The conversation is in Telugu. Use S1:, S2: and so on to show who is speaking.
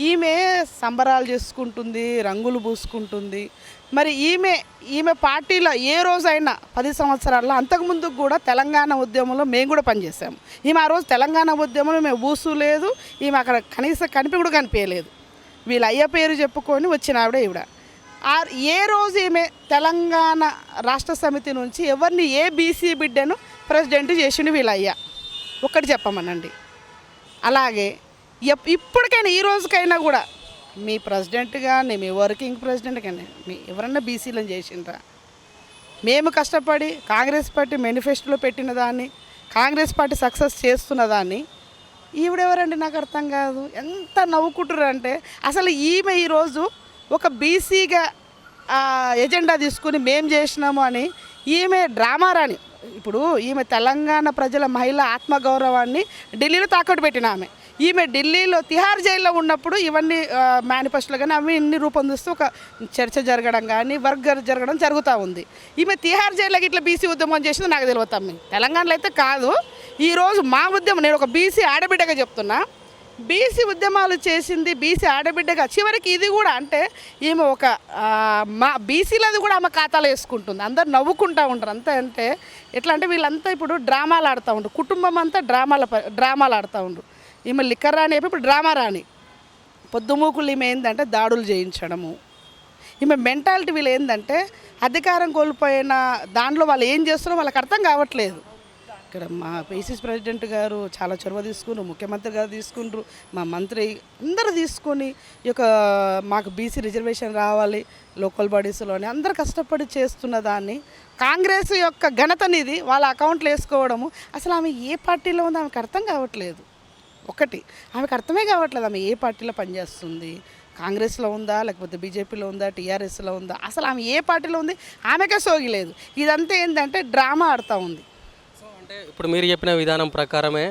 S1: ఈమె సంబరాలు చేసుకుంటుంది, రంగులు పూసుకుంటుంది. మరి ఈమె పార్టీలో ఏ రోజైనా 10 సంవత్సరాల్లో అంతకుముందు కూడా తెలంగాణ ఉద్యమంలో మేము కూడా పనిచేసాము. ఈమె ఆ రోజు తెలంగాణ ఉద్యమంలో మేము ఊసు లేదు, ఈమె అక్కడ కనీసం కూడా కనిపించలేదు. వీళ్ళ అయ్య పేరు చెప్పుకొని వచ్చిన ఆవిడ ఈవిడ. ఏ రోజు ఈమె తెలంగాణ రాష్ట్ర సమితి నుంచి ఎవరిని ఏ బీసీ బిడ్డను ప్రెసిడెంట్ చేసిండు వీళ్ళ అయ్య ఒక్కటి చెప్పమనండి. అలాగే ఇప్పటికైనా ఈ రోజుకైనా కూడా మీ ప్రెసిడెంట్ కానీ మీ వర్కింగ్ ప్రెసిడెంట్ కానీ మీ ఎవరన్నా బీసీలను చేసిండ్రా? మేము కష్టపడి కాంగ్రెస్ పార్టీ మేనిఫెస్టోలో పెట్టిన దాన్ని, కాంగ్రెస్ పార్టీ సక్సెస్ చేస్తున్న దాన్ని ఈవిడెవరండి నాకు అర్థం కాదు. ఎంత నవ్వుకుంటారు అంటే అసలు ఈమె ఈరోజు ఒక బీసీగా ఎజెండా తీసుకుని మేం చేసినాము అని ఈమె డ్రామా రాని. ఇప్పుడు ఈమె తెలంగాణ ప్రజల మహిళా ఆత్మగౌరవాన్ని ఢిల్లీలో తాకట్టు పెట్టిన ఈమె ఢిల్లీలో తిహార్ జైల్లో ఉన్నప్పుడు ఇవన్నీ మేనిఫెస్టోలు కానీ అవి ఇన్ని రూపొందిస్తూ ఒక చర్చ జరగడం కానీ వర్క్ జరగడం జరుగుతూ ఉంది. ఈమె తిహార్ జైల్లోకి ఇట్లా బీసీ ఉద్యమం చేసింది నాకు తెలియదు తమ్మి. తెలంగాణలో అయితే కాదు. ఈరోజు మా ఉద్యమం, నేను ఒక బీసీ ఆడబిడ్డగా చెప్తున్నా, బీసీ ఉద్యమాలు చేసింది బీసీ ఆడబిడ్డగా. చివరికి ఇది కూడా అంటే ఈమె ఒక మా బీసీలది కూడా ఆమె ఖాతాలో వేసుకుంటుంది. అందరు నవ్వుకుంటూ ఉంటారు. అంతే అంటే ఎట్లా అంటే వీళ్ళంతా ఇప్పుడు డ్రామాలు ఆడుతూ ఉంటారు. కుటుంబం అంతా డ్రామాలు ఆడుతూ ఉంటారు. ఈమె లిక్కర్ రాని ఇప్పుడు డ్రామా రాని. పొద్దుమూకులు ఈమె ఏంటంటే దాడులు చేయించడము. ఈమె మెంటాలిటీ వీళ్ళు ఏంటంటే అధికారం కోల్పోయిన దాంట్లో వాళ్ళు ఏం చేస్తున్నారో వాళ్ళకి అర్థం కావట్లేదు. ఇక్కడ మా పిసిసి ప్రెసిడెంట్ గారు చాలా చొరవ తీసుకున్నారు, ముఖ్యమంత్రి గారు తీసుకుంటారు, మా మంత్రి అందరూ తీసుకొని ఈ యొక్క మాకు బీసీ రిజర్వేషన్ రావాలి లోకల్ బాడీస్లోని అందరు కష్టపడి చేస్తున్న దాన్ని కాంగ్రెస్ యొక్క ఘనతనిది వాళ్ళ అకౌంట్లో వేసుకోవడము. అసలు ఆమె ఏ పార్టీలో ఉందో ఆమెకు అర్థం కావట్లేదు. ఒకటి ఆమెకు అర్థమే కావట్లేదు ఆమె ఏ పార్టీలో పనిచేస్తుంది. కాంగ్రెస్లో ఉందా, లేకపోతే బీజేపీలో ఉందా, టీఆర్ఎస్లో ఉందా, అసలు ఆమె ఏ పార్టీలో ఉంది ఆమెకే సోగిలేదు. ఇదంతా ఏంటంటే డ్రామా ఆడుతూ ఉంది.
S2: సో అంటే ఇప్పుడు మీరు చెప్పిన విధానం ప్రకారమే